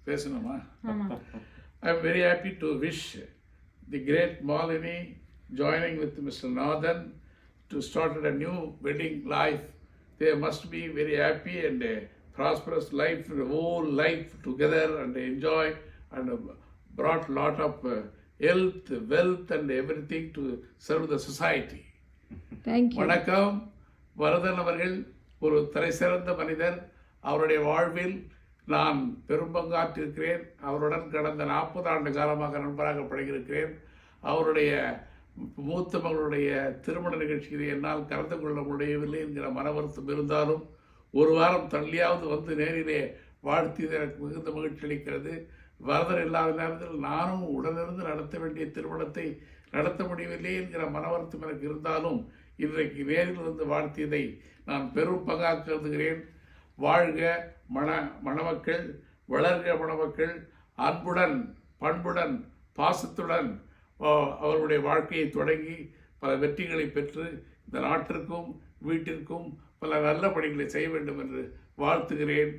பேசணுமா? I am very happy to wish the great Malini joining with Mr. Nathan to start a new wedding life. They must be very happy and a prosperous life, the whole life together and enjoy and brought lot of health, wealth and everything to serve the society. Thank you. வணக்கம். வரதன் அவர்கள் ஒரு தலைசிறந்த மனிதர். அவருடைய வாழ்வில் நான் பெரும்பங்காற்றிருக்கிறேன். அவருடன் கடந்த 40 ஆண்டு காலமாக நண்பராக பழகியிருக்கிறேன். அவருடைய மூத்த மகளுடைய திருமண நிகழ்ச்சியில் என்னால் கலந்து கொள்ள முடியவில்லை என்கிற மன வருத்தம் இருந்தாலும் ஒரு வாரம் தள்ளியாவது வந்து நேரிலே வாழ்த்தியது எனக்கு மிகுந்த மகிழ்ச்சி அளிக்கிறது. வரதர் இல்லாத நேரத்தில் நானும் உடனிருந்து நடத்த வேண்டிய திருமணத்தை நடத்த முடியவில்லை என்கிற மன வருத்தம் எனக்கு இருந்தாலும் இன்றைக்கு நேரில் வந்து வாழ்த்தியதை நான் பெரும் பங்காக கருதுகிறேன். வாழ்க மணமக்கள், வளர்க மணமக்கள், அன்புடன் பண்புடன் பாசத்துடன் அவர்களுடைய வாழ்க்கையை தொடங்கி பல வெற்றிகளை பெற்று இந்த நாட்டிற்கும் வீட்டிற்கும் பல நல்ல பணிகளை செய்ய வேண்டும் என்று வாழ்த்துகிறேன்.